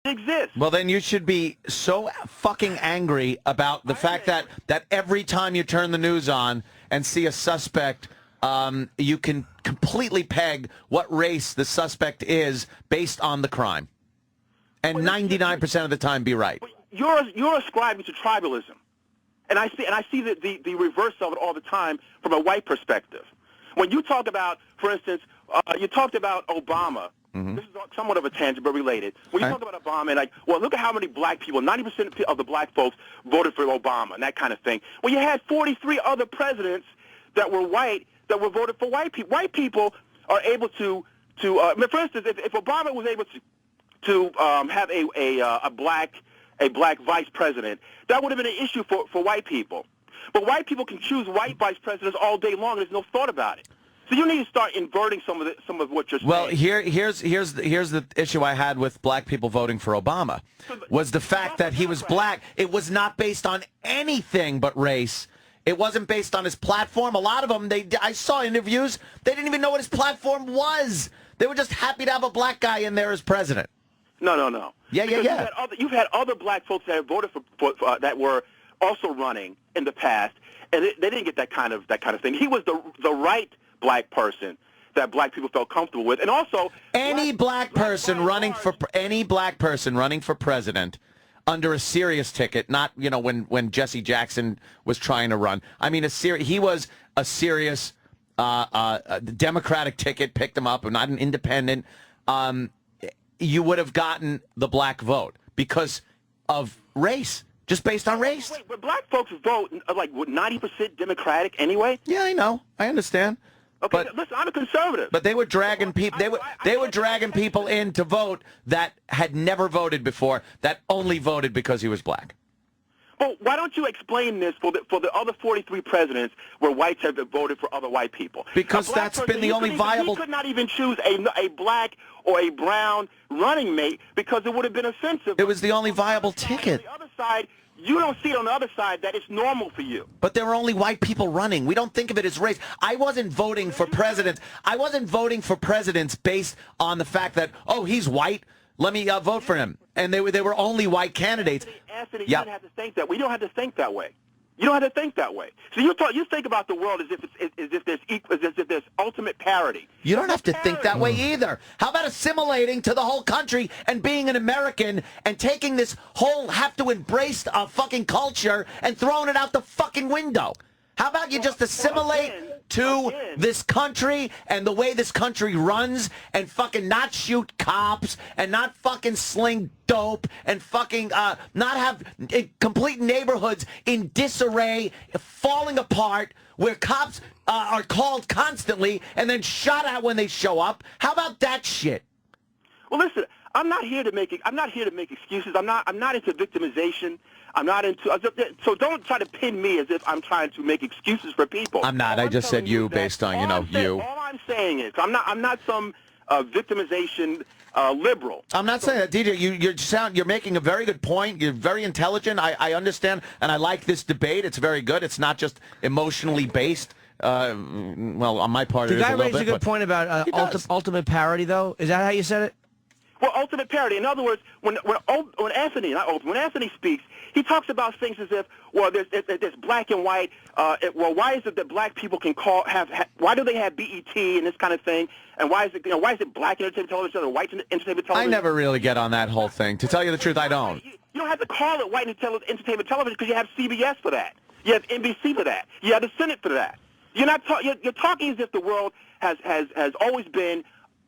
exist. Well, then you should be so fucking angry about the fact that every time you turn the news on and see a suspect, you can completely peg what race the suspect is based on the crime. And 99% of the time be right. You're ascribing to tribalism. And I see the reverse of it all the time from a white perspective. When you talk about, for instance, you talked about Obama. Mm-hmm. This is somewhat of a tangent, but related. When you talk about Obama, and like, well, look at how many black people, 90% of the black folks voted for Obama and that kind of thing. Well, you had 43 other presidents that were white that were voted for white people. White people are able to for instance, if Obama was able to have a black vice president, that would have been an issue for white people. But white people can choose white vice presidents all day long. There's no thought about it. So you need to start inverting some of what you're saying. Well, here's the issue I had with black people voting for Obama was the fact that he was black. It was not based on anything but race. It wasn't based on his platform. A lot of them, I saw interviews, they didn't even know what his platform was. They were just happy to have a black guy in there as president. No. Yeah. You've had other black folks that have voted for that were also running in the past, and they didn't get that kind of thing. He was the right black person that black people felt comfortable with, and also any black person running for president under a serious ticket, not when Jesse Jackson was trying to run. I mean, he was a serious Democratic ticket, picked him up, and not an independent. You would have gotten the black vote because of race, just based on race. Wait, but black folks vote like 90% Democratic anyway. Yeah, I know, I understand. Okay, listen, I'm a conservative. But they were dragging people. They were dragging people in to vote that had never voted before, that only voted because he was black. Well, why don't you explain this for the other 43 presidents where whites have voted for other white people? Because that's been the only viable. He could not even choose a black or a brown running mate because it would have been offensive. It was the only viable ticket. On the other side, you don't see it on the other side that it's normal for you. But there were only white people running. We don't think of it as race. I wasn't voting for presidents. I wasn't voting for presidents based on the fact that, oh, he's white, let me vote for him. And they were only white candidates. Anthony, you don't have to think that. We don't have to think that way. You don't have to think that way. So you think about the world as if there's ultimate parity. You don't have to think that way either. How about assimilating to the whole country and being an American and taking this whole have to embrace a fucking culture and throwing it out the fucking window? How about you just assimilate to this country and the way this country runs and fucking not shoot cops and not fucking sling dope and fucking not have complete neighborhoods in disarray, falling apart, where cops are called constantly and then shot at when they show up? How about that shit? Well, listen, I'm not here to make excuses. I'm not into victimization. I'm not into, so don't try to pin me as if I'm trying to make excuses for people. I'm not. I just said you based on, you. All I'm saying is I'm not some victimization liberal. I'm not saying that, DJ. You're making a very good point. You're very intelligent. I understand, and I like this debate. It's very good. It's not just emotionally based. Well, on my part, it is a little bit. The guy raised a good point about ultimate parity, though. Is that how you said it? Well, ultimate parity. In other words, when Anthony speaks, he talks about things as if, well, there's black and white. Well, why is it that black people can why do they have BET and this kind of thing? And why is it black entertainment television or white entertainment television? I never really get on that whole thing. To tell you the truth, I don't. You don't have to call it white entertainment television because you have CBS for that. You have NBC for that. You have the Senate for that. You're talking as if the world has always been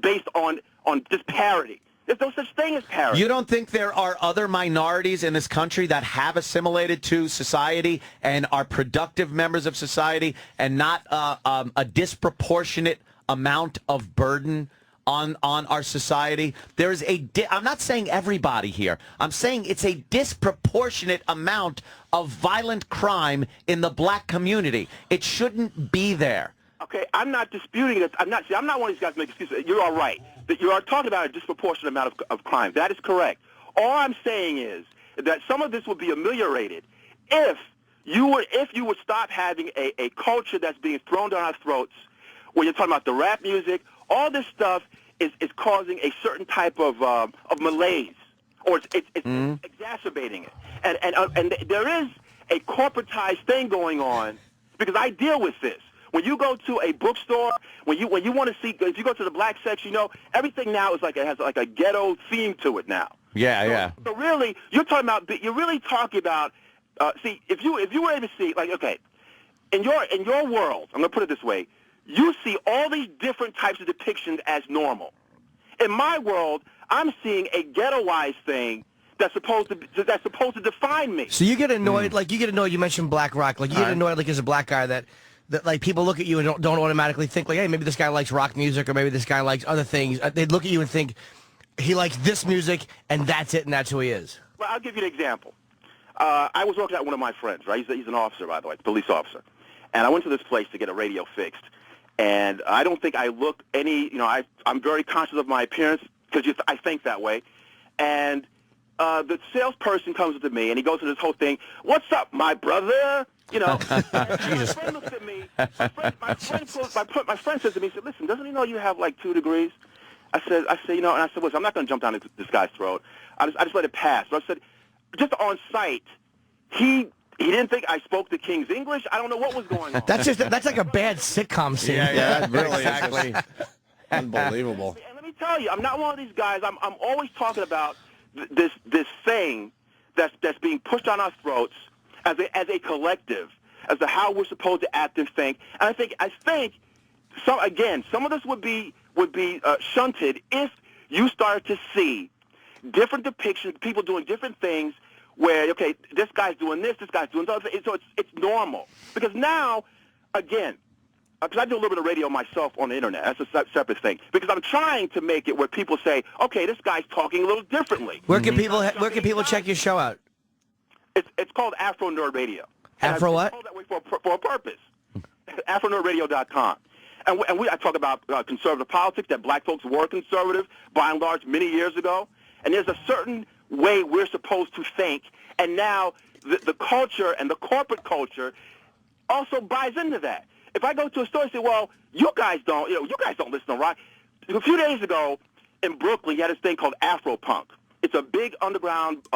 based on disparity. There's no such thing as parity. You don't think there are other minorities in this country that have assimilated to society and are productive members of society and not a disproportionate amount of burden on our society? There is I'm not saying everybody here. I'm saying it's a disproportionate amount of violent crime in the black community. It shouldn't be there. Okay, I'm not disputing this. I'm not one of these guys who make excuses. You're all right. You are talking about a disproportionate amount of crime. That is correct. All I'm saying is that some of this will be ameliorated if you would stop having a culture that's being thrown down our throats, where you're talking about the rap music. All this stuff is causing a certain type of malaise. or it's exacerbating it. And there is a corporatized thing going on because I deal with this. When you go to a bookstore, when you want to see, if you go to the black section, you know, everything now is like it has like a ghetto theme to it now. Yeah. So really, you're really talking about. See, if you were able to see, like, okay, in your world, I'm gonna put it this way, you see all these different types of depictions as normal. In my world, I'm seeing a ghettoized thing that's supposed to define me. So you get annoyed, like you get annoyed. You mentioned black rock, like you get annoyed, like as a black guy that like people look at you and don't automatically think like, hey, maybe this guy likes rock music or maybe this guy likes other things. They look at you and think he likes this music and that's it and that's who he is. Well, I'll give you an example. I was working out with one of my friends, right? He's an officer, by the way, police officer. And I went to this place to get a radio fixed. And I don't think I look any, you know, I'm very conscious of my appearance because I think that way. And the salesperson comes up to me and he goes through this whole thing, "What's up, my brother?" You know, Jesus. My friend looks at me. My friend says to me, he said, "Listen, doesn't he know you have like 2 degrees?" I said, you know, and I said, "Listen, I'm not going to jump down this guy's throat. I just let it pass." So I said, just on sight, he didn't think I spoke the King's English. I don't know what was going on. That's like a bad sitcom scene. Yeah, that really Exactly. Unbelievable. And let me tell you, I'm not one of these guys. I'm always talking about this thing that's being pushed on our throats as a collective, as to how we're supposed to act and think. And I think some of this would be shunted if you started to see different depictions, people doing different things. Where, okay, this guy's doing this guy's doing that. So it's normal. Because now, again, because I do a little bit of radio myself on the internet. That's a separate thing. Because I'm trying to make it where people say, okay, this guy's talking a little differently. Where can people check your show out? It's called Afro Nerd Radio. Afro what? It's called that way for a purpose. AfroNerdRadio.com. And I talk about conservative politics, that black folks were conservative, by and large, many years ago. And there's a certain way we're supposed to think, and now the culture and the corporate culture also buys into that. If I go to a store and say, well, you guys don't listen to rock. A few days ago in Brooklyn, you had this thing called Afro Punk. It's a big underground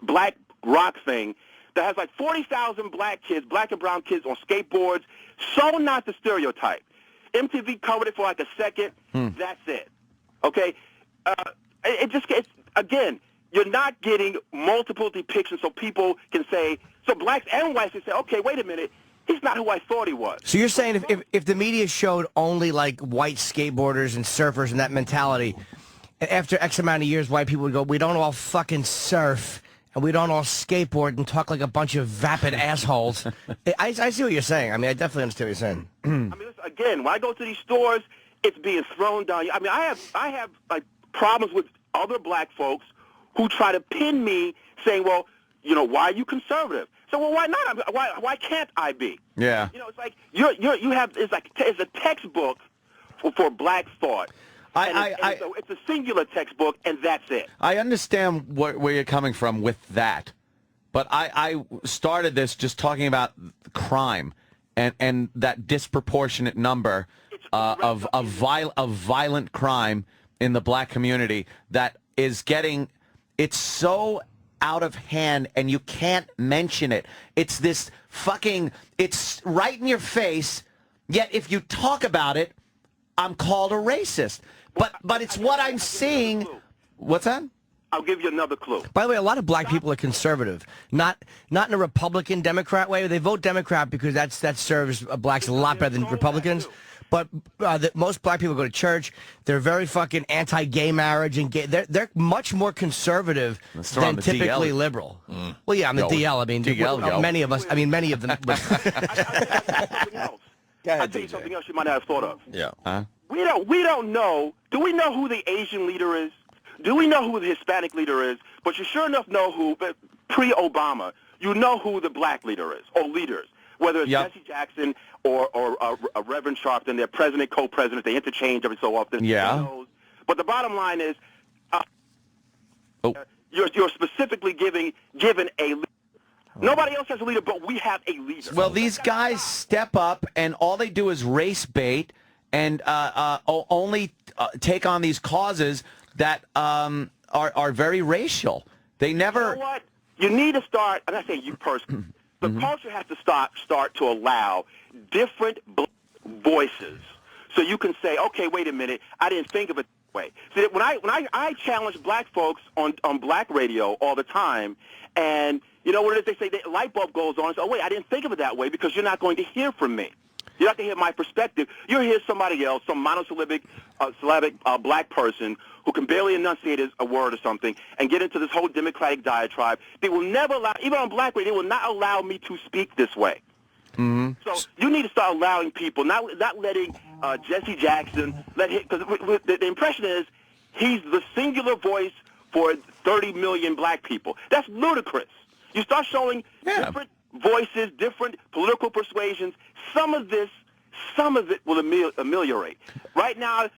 black rock thing that has like 40,000 black and brown kids on skateboards. So not the stereotype. MTV covered it for like a second. That's it. Okay? It's again, you're not getting multiple depictions so people can say, so blacks and whites can say, okay, wait a minute, he's not who I thought he was. So you're saying if the media showed only like white skateboarders and surfers and that mentality, after X amount of years, white people would go, we don't all fucking surf and we don't all skateboard and talk like a bunch of vapid assholes. I see what you're saying. I mean, I definitely understand what you're saying. I mean, listen, again, when I go to these stores, it's being thrown down. I mean, I have like problems with other black folks who try to pin me saying, well, you know, why are you conservative? So, well, why not? Why can't I be? Yeah. You know, it's like it's a textbook for black thought. It's a singular textbook, and that's it. I understand where you're coming from with that, but I started this just talking about crime and that disproportionate number of violent crime in the black community that is getting, it's so out of hand and you can't mention it. It's this fucking, it's right in your face, yet if you talk about it, I'm called a racist. But it's what I'm seeing. What's that? I'll give you another clue. By the way, a lot of black people are conservative, not in a Republican Democrat way. They vote Democrat because that serves blacks a lot better than Republicans. But most black people go to church. They're very fucking anti-gay marriage and gay. They're much more conservative than typically liberal. Well, yeah, I'm the DL. I mean, DL, many of us. I mean, many of them. I'll tell you something else you might not have thought of. Yeah. We don't know. Do we know who the Asian leader is? Do we know who the Hispanic leader is? But you sure enough know who, pre-Obama, you know who the black leader is, or leaders. Whether it's Jesse Jackson or Reverend Sharpton, they're president, co-president, they interchange every so often. Yeah. But the bottom line is, you're specifically given a leader. Nobody else has a leader, but we have a leader. Well, these guys step up, and all they do is race bait and only take on these causes that are very racial. They never. You know what? You need to start. I'm not saying you personally. The culture has to start to allow different voices, so you can say, okay, wait a minute, I didn't think of it that way. See, when I challenge black folks on black radio all the time, and you know what it is? They say the light bulb goes on. So, oh wait, I didn't think of it that way because you're not going to hear from me. You're not going to hear my perspective. You'll hear somebody else, some monosyllabic black person who can barely enunciate a word or something and get into this whole democratic diatribe. They will never allow, even on black radio, they will not allow me to speak this way. So you need to start allowing people, not letting Jesse Jackson, because the impression is he's the singular voice for 30 million black people. That's ludicrous. You start showing different voices, different political persuasions. Some of it will ameliorate. Right now,